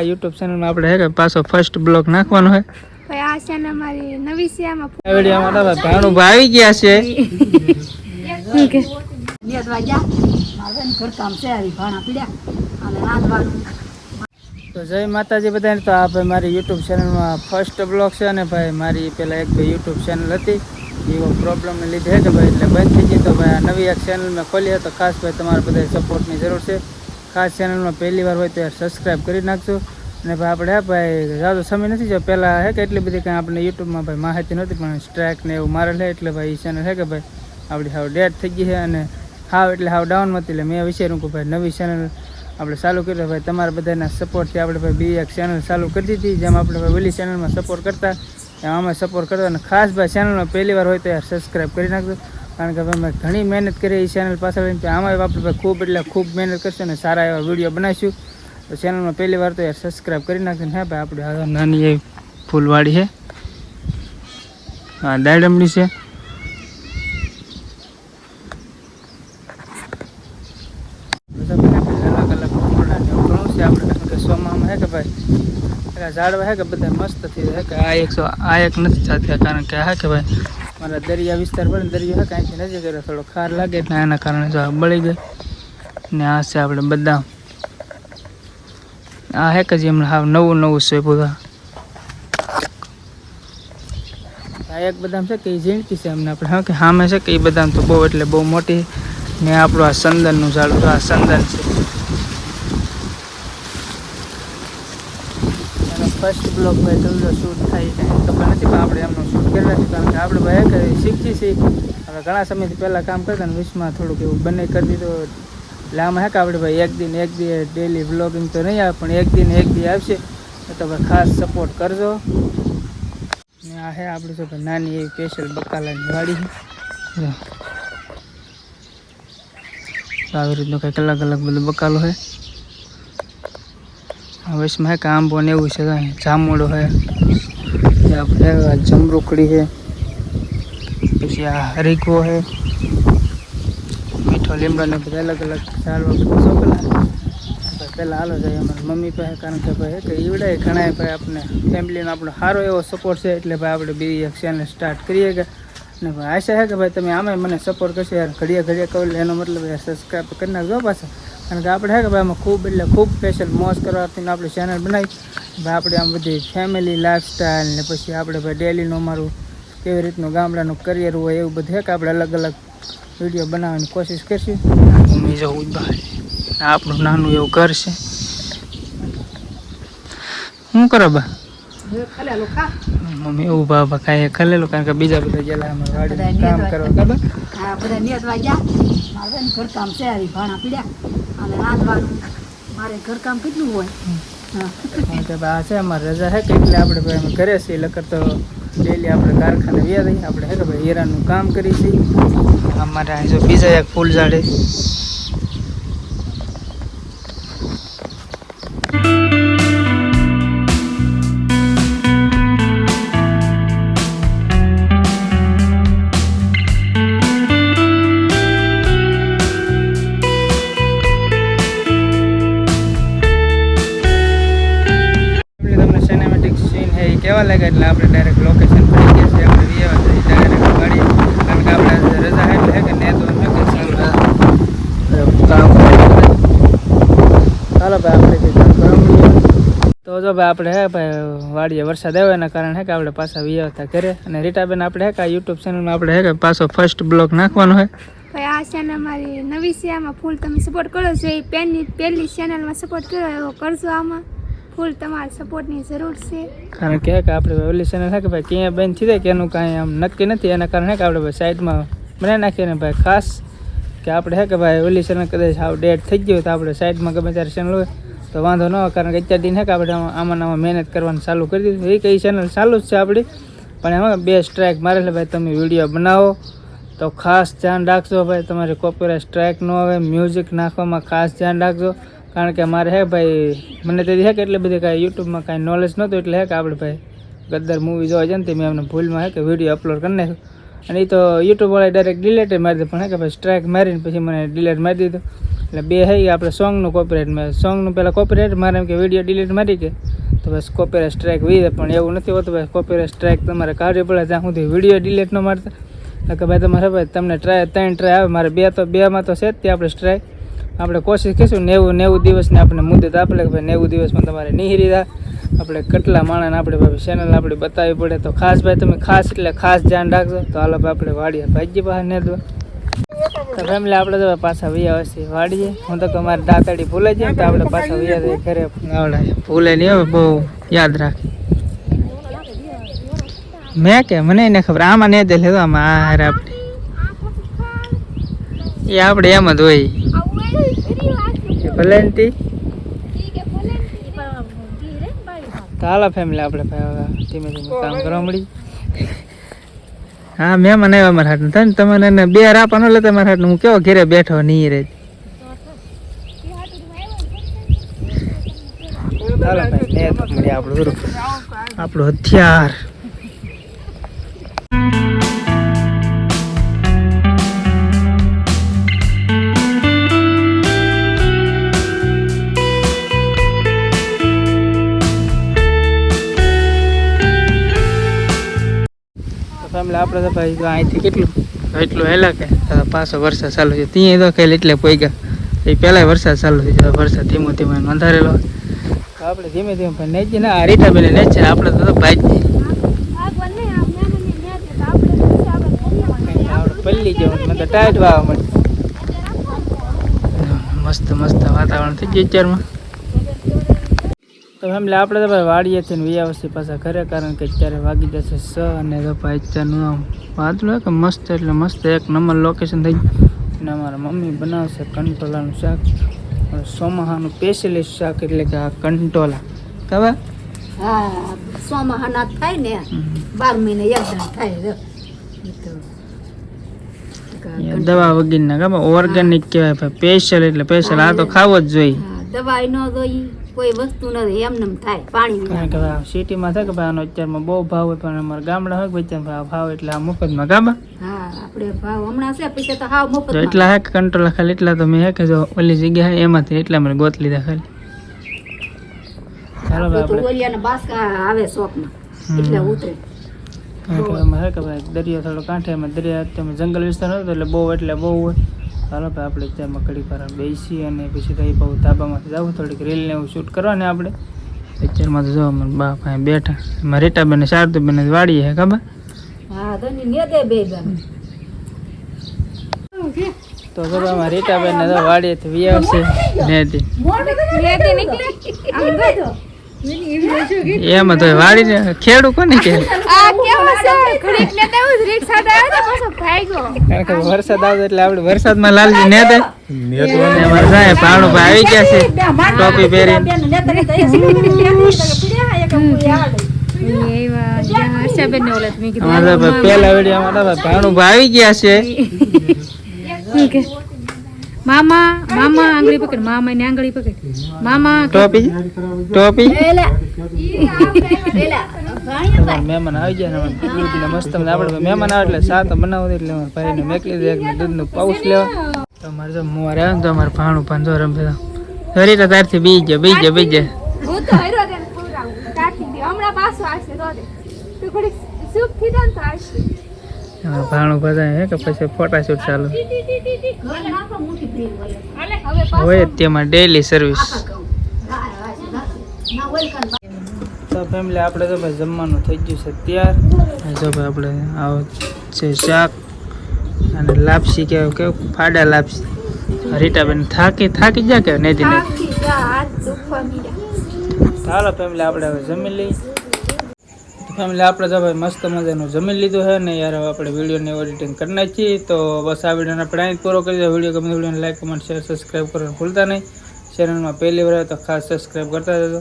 YouTube channel માં આપણે હે કે પાછો ફર્સ્ટ બ્લોગ નાખવાનો છે ભાઈ આ ચેનલ મારી નવી છે આમાં વિડિયો માં ભાણું આવી ગયા છે ઓકે નિયત વાગ્યા મારે ઘર કામ છે આવી ભાણા પીડ્યા અને રાંધવાનું તો જય માતાજી બધાને તો આ ભાઈ મારી YouTube ચેનલ માં ફર્સ્ટ બ્લોગ છે અને ભાઈ મારી પહેલા એક ભાઈ YouTube ચેનલ હતી એવો પ્રોબ્લેમ ને લીધે હે કે ભાઈ એટલે બંધ થઈ ગઈ તો ભાઈ આ નવી એક ચેનલ મેં ખોલી તો ખાસ ભાઈ તમારા બધા સપોર્ટની જરૂર છે ખાસ ચેનલમાં પહેલી વાર હોય તો યાર સબસ્ક્રાઈબ કરી નાખજો અને ભાઈ આપણે હે ભાઈ જાજો સમય નથી જો પહેલાં હે કે એટલી બધી કાંઈ આપણે યુટ્યુબમાં ભાઈ માહિતી નહોતી પણ સ્ટ્રાઇક ને એવું મારેલ છે એટલે ભાઈ એ ચેનલ છે કે ભાઈ આપણી હાવ ડેડ થઈ ગઈ છે અને હાવ એટલે હાવ ડાઉનમાં હતી એટલે મેં વિચાર્યું કે ભાઈ નવી ચેનલ આપણે ચાલુ કરી ભાઈ તમારા બધાના સપોર્ટથી આપણે ભાઈ બી એક ચેનલ ચાલુ કરી દીધી જેમ આપણે ભાઈ ઓલી ચેનલમાં સપોર્ટ કરતા એમ આમાં સપોર્ટ કરતા અને ખાસ ભાઈ ચેનલમાં પહેલી વાર હોય તો યાર સબસ્ક્રાઈબ કરી નાખજો કારણ કે ભાઈ મેં ઘણી મહેનત કરી એ ચેનલ પાછળ આમાં આપણે ભાઈ ખૂબ એટલે ખૂબ મહેનત કરશું અને સારા એવા વિડીયો બનાવીશું તો ચેનલમાં પહેલી વાર તો યાર સબસ્ક્રાઈબ કરી નાખજો ને હે ભાઈ આપણે નાની એવી ફૂલવાડી છે હા દાડમડી છે અલગ અલગ ફૂલડા ને ઘણું છે આપણે કારણ કે સોમામાં હે કે ભાઈ ઝાડવા હે કે બધા મસ્ત થઈ જાય કે આ એક નથી થતી કારણ કે હે કે ભાઈ મારા દરિયા વિસ્તાર પડે ને દરિયો હે કે અહીંથી નજીક કર્યો થોડો ખાર લાગે એટલે એના કારણે જો બળી ગઈ ને આ છે આપણે બદામ આ હે કે જે હમણાં હાવ નવું છે બધા આ એક બદામ છે કે એ ઝીણકી છે અમને આપણે હા કે સામે છે કે એ બદામ તો બહુ એટલે બહુ મોટી ને આપણું આ સંદનનું ઝાડ આ સંદન છે ફર્સ્ટ બ્લોગ ભાઈ તમને શૂટ થાય કાંઈ ખબર નથી પણ આપણે એમનું શૂટ કરી નાખ્યું કારણ કે આપણે ભાઈ કે શીખી છીએ આપણે ઘણા સમયથી પહેલાં કામ કરતા ને વીસમાં થોડુંક એવું બંને કરી દીધું એટલે આમાં હે કે આપણે ભાઈ એક દી ડેલી વ્લોગિંગ તો નહીં આવે પણ એક દી આવશે તો ભાઈ ખાસ સપોર્ટ કરજો ને આ હે આપણે તો ભાઈ નાની એવી સ્પેશિયલ બકાલાની વાડી છે આવી રીતનું કંઈક અલગ અલગ બધું બકાલો છે વૈશમાં હે કે આંબો ને એવું છે જામુડો છે આપણે જમરૂખડી છે પછી આ હરીકો છે મીઠો લીમડો ને બધા અલગ અલગ ઝાડવા બધા સોંપેલા પહેલાં હાલો જાય અમારા મમ્મી પાસે કારણ કે ભાઈ કે ઈવડાય ઘણા ભાઈ આપણે ફેમિલીનો આપણો સારો એવો સપોર્ટ છે એટલે ભાઈ આપણે બી એક ચેનલ સ્ટાર્ટ કરીએ કે ને ભાઈ આશા છે કે ભાઈ તમે આમાં મને સપોર્ટ કરશો યાર ઘડીએ કહો એનો મતલબ યાર સબસ્ક્રાઈબ કરી નાખજો પાછા કારણ કે આપણે હે કે ભાઈ આમાં ખૂબ એટલે ખૂબ સ્પેશિયલ મોજ કરવાથી આપણે ચેનલ બનાવી ભાઈ આપણે આમ બધી ફેમિલી લાઈફસ્ટાઈલ ને પછી આપણે ભાઈ ડેલીનું અમારું કેવી રીતનું ગામડાનું કરિયર હોય એવું બધું હે કે આપણે અલગ અલગ વિડીયો બનાવવાની કોશિશ કરીશું મમ્મી જવું બહાર આપણું નાનું એવું ઘર છે શું કરો બા મમ્મી એવું બાબા કાંઈ ખલેલું કારણ કે બીજા બધા ગયેલા અમારે વાડી કામ કરવા ખબર હા બધા નિયત વાગ્યા મારે ઘર કામ છે આવી ભાણા પીડ્યા અને રાંધવાનું મારે ઘર કામ કેટલું હોય હા કે આ છે અમારે રજા છે કે એટલે આપણે ભાઈ અમે ઘરે છીએ લકર તો ડેલી આપણે કારખાને વ્યા દઈએ આપણે હે કે ભાઈ હીરાનું કામ કરી છીએ અમારે અહીં જો બીજા એક ફૂલ ઝાડે કેવા લાગે એટલે આપણે ડાયરેક્ટ લોકેશન પડી ગયા છે આપણે વિયાવા જઈએ ડાયરેક્ટ ગાડી કારણ કે આપણે રજા એટલે હે કે ને તો હે કે કામ ચાલો ભાઈ આપણે જે કામ કરવા તો જો ભાઈ આપણે હે ભાઈ વાડીએ વરસાદ આવ્યો એના કારણે હે કે આપણે પાછા વિયાવતા ઘરે અને રીટાબેન આપણે હે કે આ યુટ્યુબ ચેનલમાં આપણે હે કે પાછો ફર્સ્ટ બ્લોગ નાખવાનો છે ભાઈ આ ચેનલ મારી નવી છે આમાં ફૂલ તમે સપોર્ટ કરો છો એ પહેલી ચેનલમાં સપોર્ટ કરો એવો કરજો આમાં ફૂલ તમારા સપોર્ટની જરૂર છે કારણ કે આપણે ઓલી ચેનલ છે કે ભાઈ ક્યાંય બંધ થઈ જાય કે એનું કાંઈ આમ નક્કી નથી એના કારણે કે આપણે ભાઈ સાઈડમાં બનાવી નાખીએ ને ભાઈ ખાસ કે આપણે હે કે ભાઈ ઓલી ચેનલ કદાચ હાવ ડેડ થઈ ગયું તો આપણે સાઈડમાં ગમે ત્યારે ચેનલ હોય તો વાંધો ન હોય કારણ કે અત્યાર દિન હે કે આપણે આમાં મહેનત કરવાનું ચાલુ કરી દીધું એ કઈ ચેનલ ચાલુ જ છે આપણી પણ એમાં 2 સ્ટ્રાઇક મારે એટલે ભાઈ તમે વિડીયો બનાવો તો ખાસ ધ્યાન રાખજો ભાઈ તમારે કોપીરાઇટ સ્ટ્રાઇક ન આવે મ્યુઝિક નાખવામાં ખાસ ધ્યાન રાખજો કારણ કે મારે હે ભાઈ મને તેથી હે કે એટલે બધી કાંઈ યુટ્યુબમાં કાંઈ નોલેજ નહોતું એટલે હે કે આપણે ભાઈ ગદ્દર મૂવી જોવા જાય ને તે મેં અમને ભૂલમાં હે કે વિડીયો અપલોડ કરી નાખ્યો અને એ તો યુટ્યુબવાળા ડાયરેક્ટ ડિલેટ મારી દીધું પણ હે કે ભાઈ સ્ટ્રાઇક મારીને પછી મને ડિલેટ મારી દીધું એટલે બે હે આપણે સોંગનું કોપીરાઇટ મેં સોંગનું પહેલાં કોપીરાઇટ મારે એમ કે વિડીયો ડિલીટ મારી કે તો બસ કોપીરાઇટ સ્ટ્રાઇક વી જાય, પણ એવું નથી હોતું ભાઈ. કોપીરાઇટ સ્ટ્રાઇક તમારે કાઢવી પડે ત્યાં સુધી વિડીયો ડિલીટ ન મારતા. એટલે કે ભાઈ તમારે ભાઈ તમને 3 ટ્રાય આવે, મારે 2માં તો છે જ તે આપણે સ્ટ્રાઇક. આપણે કોશિશ કરીશું 90 દિવસની આપણે મુદત આપે કે ભાઈ 90 દિવસમાં તમારે નિહરી જાય. આપણે કેટલા માણસને આપણે ભાઈ ચેનલ આપણે બતાવવી પડે, તો ખાસ ભાઈ તમે ખાસ ધ્યાન રાખજો. તો હાલો ભાઈ આપણે વાડીએ ભાઈજી પાસે નેદવા. તો ફેમિલી આપણે તો પાછા વૈયા હશે વાડીએ. હું તો મારી દાંતડી ભૂલે જાય તો આપણે પાછા વૈયા જઈએ ઘરે. આવડે ભૂલે નહીં હવે, બહુ યાદ રાખી. મેં કે મને એને ખબર આમાં ને દે લેતો આમાં આ હારે આપણે એ આપણે એમ જ હોય ભલે ને. તો હાલો ફેમિલી આપણે ધીમે ધીમે કામ કરવા મળી. હા મહેમાન આવ્યા મારા હાથ થાય ને તમને એને 2 રાપા ન લેતા મારા હાથ. હું કેવો ઘેરે બેઠો નહીં રે. હાલો ભાઈ ને તો મળી આપણું હથિયાર. ફેમિલી આપણે તો ભાઈ અહીંથી એટલું હેલા કે પાછો વરસાદ ચાલુ છે. ત્યાં તો ખેલ એટલે પોઈ એ પહેલાં વરસાદ ચાલુ થઈ જાય. વરસાદ ધીમો ધીમો અંધારેલો. તો આપણે ધીમે ધીમે ભાઈ નેચી ને આ રીટા બેને નેચે આપણે તો ભાઈ આપણે પલ્લી જવું મતલબ ટાઈટ વાવા મળે. મસ્ત વાતાવરણ થઈ ગયું અત્યારમાં. તો ફેમિલી આપણે તો ભાઈ વાડીએથી વિયાવસી પાછા ઘરે, કારણ કે અત્યારે વાગી જશે 6 અને તો ભાઈ અત્યારનું આમ વાદળું કે મસ્ત એટલે મસ્ત એક નંબર લોકેશન થઈ ગયું. અને અમારા મમ્મી બનાવશે કંટોલાનું શાક, સોમાહાનું સ્પેશિયલિસ્ટ શાક એટલે કે આ કંટોલા. ખબર? હા, સોમાહાના થાય ને 12 મહિને એકદમ થાય. દવા વગીરના ખબર ઓર્ગેનિક કહેવાય ભાઈ, સ્પેશિયલ એટલે સ્પેશિયલ. આ તો ખાવો જ જોઈએ. દવાઈ ન દોઈ કોઈ વસ્તુ નથી, એમનેમ થાય પાણી. કારણ કે સિટીમાં થાય કે ભાઈ આનો અત્યારમાં બહુ ભાવ હોય, પણ અમારા ગામડા હોય ભાઈ ભાવ એટલે આ મફતમાં ગાબા. હા, આપણે ભાવ હમણાં છે પછી તો હાવ મફત. એટલા હે કંટ્રોલ ખાલી એટલા તો મેં હે કે જો ઓલી જગ્યા હે એમાંથી એટલા મને ગોત લીધા ખાલી. ચાલો ભાઈ આપણે ઓલિયાના બાસકા આવે શોપમાં એટલે ઉતરે. એમાં હે કે ભાઈ દરિયો થોડો કાંઠે, એમાં દરિયા અત્યારે જંગલ વિસ્તાર હતો એટલે બહુ હોય. ચાલો ભાઈ આપણે ત્યાં મકડી પર બેસી અને પછી તો બહુ ધાબામાંથી જવું થોડીક રીલને એવું શૂટ કરવાને આપણે. અત્યારમાં તો જો મને બાપ અહીં બેઠા. એમાં રીટાબેન શારદુબેન વાડીએ હે ખબર. હા તો ને દે બે બેન. તો જો આમાં રીટાબેન ને તો વાડીએથી વિયાવશે નેતી. એમાં તો વાડી ને ખેડું કોને કે કારણ કે વરસાદ આવે એટલે આપણે વરસાદમાં લાલજી ને દે પાણું આવી ગયા છે ટોપી પહેરીને. પેલા વિડીયો ભાણું આવી ગયા છે. મામા આંગળી પકડ, મામા ને આંગળી પકડ, મામા ટોપી મહેમાન આવી ગયા ને મસ્ત આપણે મહેમાન આવે એટલે સા તો બનાવું એટલે ભાઈ ને મેકલી દે દૂધનું પાઉચ લેવા. તો અમારે જો મોર આવે ને તો અમારે ભાણું પાંચો રમે ફરી તો તારથી બી જાય ભાણું બધા હે કે પછી ફોટાશૂટ ચાલુ હોય તેમાં ડેલી સર્વિસ. તો ફેમિલી આપણે તો ભાઈ જમવાનું થઈ ગયું છે તૈયાર. જો ભાઈ આપણે આવો છે શાક અને લાપસી કેવું ફાડા લાપસી. રીટાબેન થાકી જાય કે નહીં? ચાલો ફેમિલી આપણે હવે જમી લઈ. ફેમિલી આપણે તો ભાઈ મસ્ત મજાનું જમી લીધું છે ને યાર. હવે આપણે વિડીયોની એડિટિંગ કરી નાખીએ. તો બસ આ વિડીયોને આપણે અહીં પૂરો કરી દો. વિડીયો ગમે વિડીયોને લાઈક કમેન્ટ શેર સબસ્ક્રાઈબ કરવાનું ભૂલતા નહીં. ચેનલમાં પહેલી વાર તો ખાસ સબસ્ક્રાઈબ કરતા જજો.